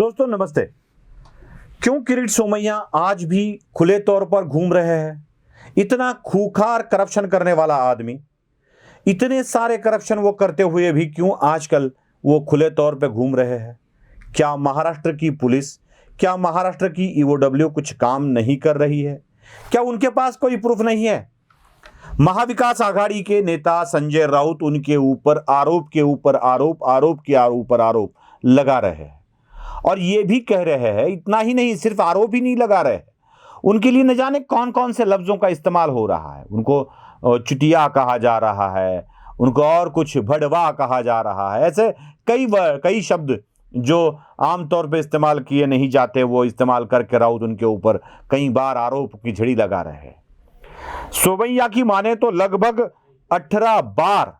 दोस्तों नमस्ते। क्यों किरीट सोमैया आज भी खुले तौर पर घूम रहे हैं? इतना खूंखार करप्शन करने वाला आदमी, इतने सारे करप्शन वो करते हुए भी क्यों आजकल वो खुले तौर पे घूम रहे हैं? क्या महाराष्ट्र की पुलिस, क्या महाराष्ट्र की ईओडब्ल्यू कुछ काम नहीं कर रही है? क्या उनके पास कोई प्रूफ नहीं है? महाविकास आघाड़ी के नेता संजय राउत उनके ऊपर आरोप के ऊपर आरोप के ऊपर आरोप लगा रहे हैं और ये भी कह रहे हैं, इतना ही नहीं, सिर्फ आरोप ही नहीं लगा रहे हैं, उनके लिए न जाने कौन कौन से लफ्जों का इस्तेमाल हो रहा है। उनको चुटिया कहा जा रहा है, उनको और कुछ भड़वा कहा जा रहा है। ऐसे कई शब्द जो आमतौर पे इस्तेमाल किए नहीं जाते वो इस्तेमाल करके राउत उनके ऊपर कई बार आरोप की झड़ी लगा रहे हैं। सोमैया की माने तो लगभग 18 बार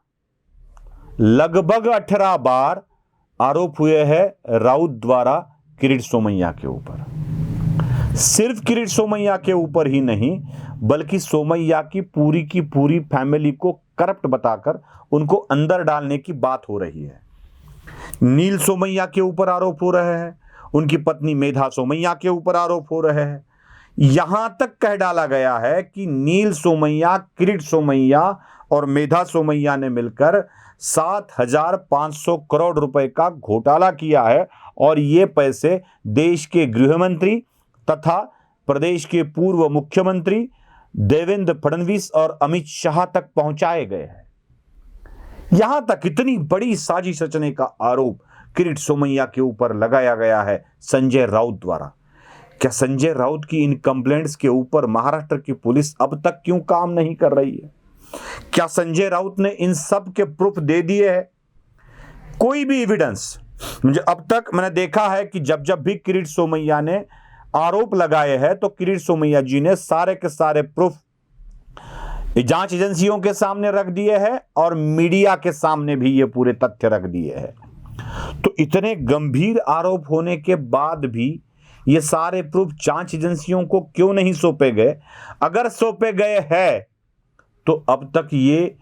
आरोप हुए हैं राउत द्वारा किरीट सोमैया के ऊपर। सिर्फ किरीट सोमैया के ऊपर ही नहीं, बल्कि सोमैया की पूरी फैमिली को करप्ट बताकर उनको अंदर डालने की बात हो रही है। नील सोमैया के ऊपर आरोप हो रहे हैं, उनकी पत्नी मेधा सोमैया के ऊपर आरोप हो रहे हैं। यहां तक कह डाला गया है कि नील सोमैया, किरीट सोमैया और मेधा सोमैया ने मिलकर 7,500 करोड़ रुपए का घोटाला किया है और ये पैसे देश के गृह मंत्री तथा प्रदेश के पूर्व मुख्यमंत्री देवेंद्र फडणवीस और अमित शाह तक पहुंचाए गए हैं। यहां तक इतनी बड़ी साजिश रचने का आरोप किरीट सोमैया के ऊपर लगाया गया है संजय राउत द्वारा। क्या संजय राउत की इन कंप्लेंट्स के ऊपर महाराष्ट्र की पुलिस अब तक क्यों काम नहीं कर रही है? क्या संजय राउत ने इन सब के प्रूफ दे दिए हैं? कोई भी एविडेंस मुझे अब तक मैंने देखा है कि जब भी किरीट सोमैया ने आरोप लगाए हैं तो किरीट सोमैया जी ने सारे के सारे प्रूफ जांच एजेंसियों के सामने रख दिए हैं और मीडिया के सामने भी ये पूरे तथ्य रख दिए हैं। तो इतने गंभीर आरोप होने के बाद भी ये सारे प्रूफ जांच एजेंसियों को क्यों नहीं सौंपे गए? अगर सौंपे गए हैं तो अब तक ये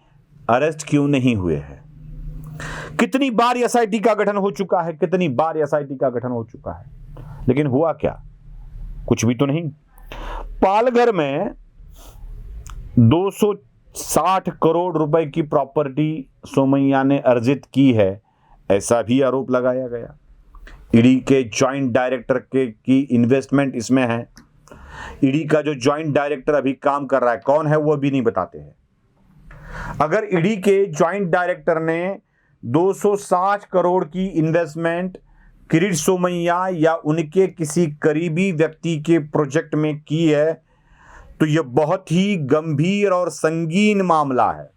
अरेस्ट क्यों नहीं हुए हैं? कितनी बार एसआईटी का गठन हो चुका है, लेकिन हुआ क्या? कुछ भी तो नहीं। पालघर में 260 करोड़ रुपए की प्रॉपर्टी सोमैया ने अर्जित की है, ऐसा भी आरोप लगाया गया। ईडी के जॉइंट डायरेक्टर की इन्वेस्टमेंट इसमें है। ईडी का जो जॉइंट डायरेक्टर अभी काम कर रहा है, कौन है वो भी नहीं बताते हैं। अगर ईडी के जॉइंट डायरेक्टर ने 260 करोड़ की इन्वेस्टमेंट किरीट सोमैया या उनके किसी करीबी व्यक्ति के प्रोजेक्ट में की है तो यह बहुत ही गंभीर और संगीन मामला है।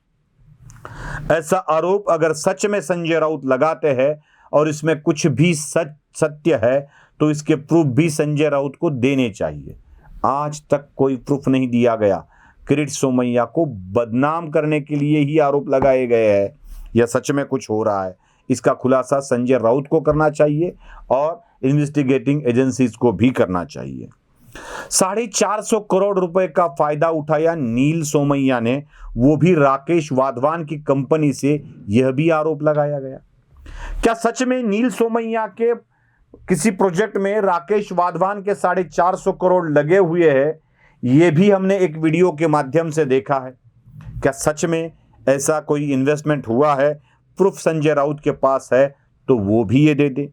ऐसा आरोप अगर सच में संजय राउत लगाते हैं और इसमें कुछ भी सत्य है तो इसके प्रूफ भी संजय राउत को देने चाहिए। आज तक कोई प्रूफ नहीं दिया गया। किरीट सोमैया को बदनाम करने के लिए ही आरोप लगाए गए हैं या सच में कुछ हो रहा है, इसका खुलासा संजय राउत को करना चाहिए और इन्वेस्टिगेटिंग एजेंसीज को भी करना चाहिए। 450 करोड़ रुपए का फायदा उठाया नील सोमैया ने, वो भी राकेश वाधवान की कंपनी से, यह भी आरोप लगाया गया। क्या सच में नील सोमैया के किसी प्रोजेक्ट में राकेश वाधवान के 450 करोड़ लगे हुए हैं? यह भी हमने एक वीडियो के माध्यम से देखा है। क्या सच में ऐसा कोई इन्वेस्टमेंट हुआ है? प्रूफ संजय राउत के पास है तो वो भी ये दे दे।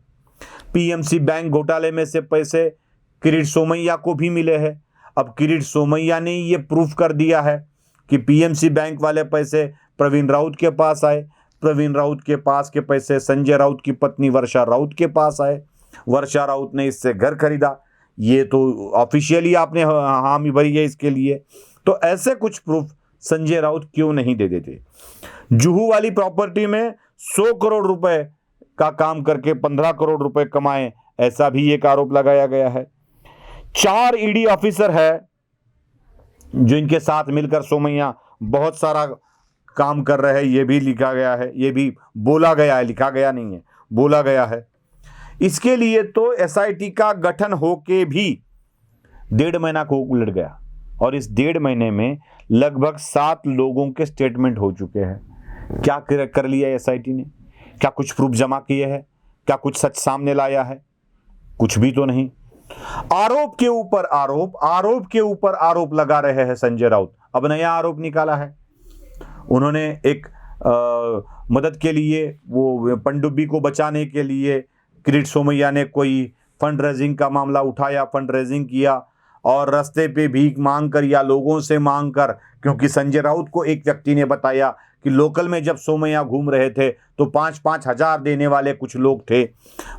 पीएमसी बैंक घोटाले में से पैसे किरीट सोमैया को भी मिले हैं। अब किरीट सोमैया ने ये प्रूफ कर दिया है कि पीएमसी बैंक वाले पैसे प्रवीण राउत के पास आए, प्रवीण राउत के पास के पैसे संजय राउत की पत्नी वर्षा राउत के पास आए, वर्षा राउत ने इससे घर खरीदा। ये तो ऑफिशियली आपने हामी भरी है इसके लिए। तो ऐसे कुछ प्रूफ संजय राउत क्यों नहीं दे देते? जुहू वाली प्रॉपर्टी में 100 करोड़ रुपए का काम करके 15 करोड़ रुपए कमाए, ऐसा भी एक आरोप लगाया गया है। 4 ईडी ऑफिसर है जो इनके साथ मिलकर सोमैया बहुत सारा काम कर रहे हैं, यह भी लिखा गया है, यह भी बोला गया है, लिखा गया नहीं है, बोला गया है। इसके लिए तो एसआईटी का गठन होके भी 1.5 महीना को उलट गया और इस 1.5 महीने में लगभग 7 लोगों के स्टेटमेंट हो चुके हैं। क्या कर लिया एसआईटी ने? क्या कुछ प्रूफ जमा किए हैं? क्या कुछ सच सामने लाया है? कुछ भी तो नहीं। आरोप के ऊपर आरोप, आरोप के ऊपर आरोप लगा रहे हैं संजय राउत। अब नया आरोप निकाला है उन्होंने, एक मदद के लिए, वो पनडुब्बी को बचाने के लिए किरीट सोमैया ने कोई फंड रेजिंग का मामला उठाया, फंड रेजिंग किया और रास्ते पे भीख मांग कर या लोगों से मांग कर, क्योंकि संजय राउत को एक व्यक्ति ने बताया कि लोकल में जब सोमैया घूम रहे थे तो 5-5 हजार देने वाले कुछ लोग थे,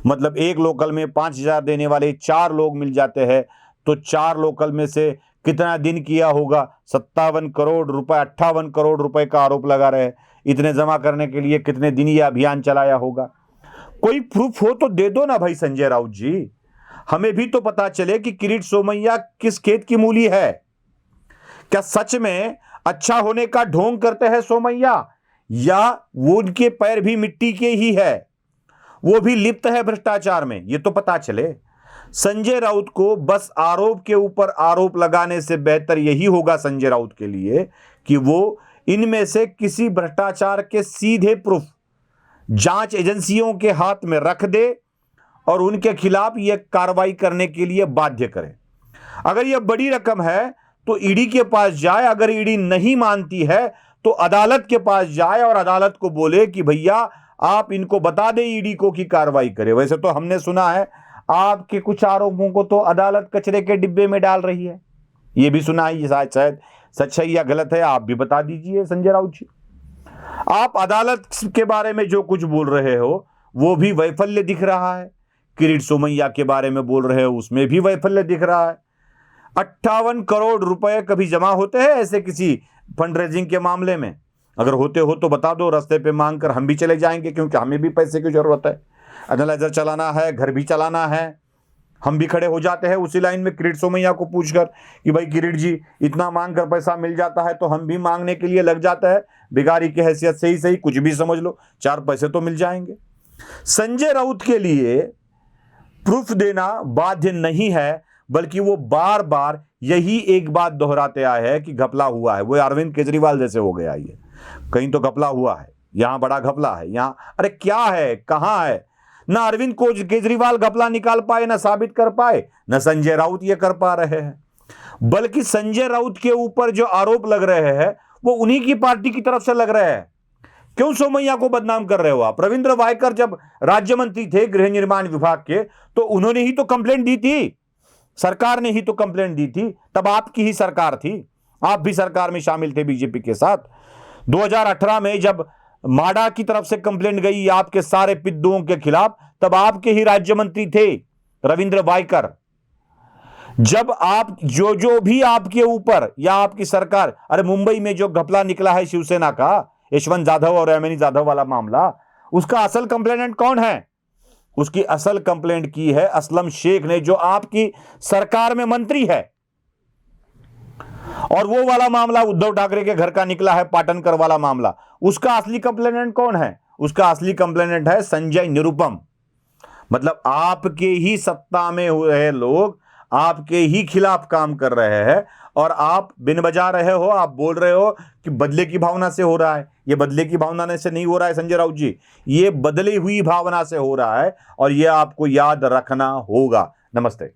मतलब एक लोकल में 5 हजार देने वाले 4 लोग मिल जाते हैं, तो 4 लोकल में से कितना दिन किया होगा? 57 करोड़ रुपए, 58 करोड़ रुपए का आरोप लगा रहे हैं। इतने जमा करने के लिए कितने दिन ये अभियान चलाया होगा? कोई प्रूफ हो तो दे दो ना भाई संजय राउत जी, हमें भी तो पता चले कि किरीट सोमैया किस खेत की मूली है। क्या सच में अच्छा होने का ढोंग करते हैं सोमैया, या वो उनके पैर भी मिट्टी के ही है, वो भी लिप्त है भ्रष्टाचार में? ये तो पता चले। संजय राउत को बस आरोप के ऊपर आरोप लगाने से बेहतर यही होगा संजय राउत के लिए कि वो इनमें से किसी भ्रष्टाचार के सीधे प्रूफ जांच एजेंसियों के हाथ में रख दे और उनके खिलाफ यह कार्रवाई करने के लिए बाध्य करे। अगर यह बड़ी रकम है तो ईडी के पास जाए, अगर ईडी नहीं मानती है तो अदालत के पास जाए और अदालत को बोले कि भैया आप इनको बता दें ईडी को कि कार्रवाई करे। वैसे तो हमने सुना है आपके कुछ आरोपों को तो अदालत कचरे के डिब्बे में डाल रही है, यह भी सुना है। शायद सच है या गलत है, आप भी बता दीजिए संजय राउत जी। आप अदालत के बारे में जो कुछ बोल रहे हो वो भी वैफल्य दिख रहा है, किरीट सोमैया के बारे में बोल रहे हो उसमें भी वैफल्य दिख रहा है। 58 करोड़ रुपए कभी जमा होते हैं ऐसे किसी फंड रेजिंग के मामले में? अगर होते हो तो बता दो, रास्ते पे मांग कर हम भी चले जाएंगे, क्योंकि हमें भी पैसे की जरूरत है, एनालाइजर चलाना है, घर भी चलाना है, हम भी खड़े हो जाते हैं उसी लाइन में किरीट सोमैया को पूछकर कि भाई किरीट जी इतना मांग कर पैसा मिल जाता है तो हम भी मांगने के लिए लग जाता है, भिखारी की हैसियत से ही सही, कुछ भी समझ लो, 4 पैसे तो मिल जाएंगे। संजय राउत के लिए प्रूफ देना बाध्य नहीं है, बल्कि वो बार बार यही एक बात दोहराते आए हैं कि घपला हुआ है। वो अरविंद केजरीवाल जैसे हो गया, ये कहीं तो घपला हुआ है, यहां बड़ा घपला है, यहां अरे क्या है, कहां है? ना अरविंद केजरीवाल घपला निकाल पाए, ना साबित कर पाए, ना संजय राउत ये कर पा रहे हैं। बल्कि संजय राउत के ऊपर जो आरोप लग रहे हैं वो उन्हीं की पार्टी की तरफ से लग रहे हैं। क्यों सोमैया को बदनाम कर रहे हो आप? रविंद्र वायकर जब राज्य मंत्री थे गृह निर्माण विभाग के, तो उन्होंने ही तो कंप्लेंट दी थी, सरकार ने ही तो कंप्लेंट दी थी, तब आपकी ही सरकार थी, आप भी सरकार में शामिल थे बीजेपी के साथ। 2018 में जब माडा की तरफ से कंप्लेंट गई आपके सारे पिद्दुओं के खिलाफ, तब आपके ही राज्य मंत्री थे रविंद्र वायकर। जब आप जो भी आपके ऊपर या आपकी सरकार, अरे मुंबई में जो घपला निकला है शिवसेना का, यशवंत जाधव और यामिनी जाधव वाला मामला, उसका असल कंप्लेनेंट कौन है? उसकी असल कंप्लेंट की है असलम शेख ने, जो आपकी सरकार में मंत्री है। और वो वाला मामला उद्धव ठाकरे के घर का निकला है, पाटनकर वाला मामला, उसका असली कंप्लेनेंट कौन है? उसका असली कंप्लेनेंट है संजय निरुपम। मतलब आपके ही सत्ता में हुए लोग आपके ही खिलाफ काम कर रहे हैं और आप बिन बजा रहे हो, आप बोल रहे हो कि बदले की भावना से हो रहा है। ये बदले की भावना से नहीं हो रहा है संजय राउत जी, ये बदली हुई भावना से हो रहा है और ये आपको याद रखना होगा। नमस्ते।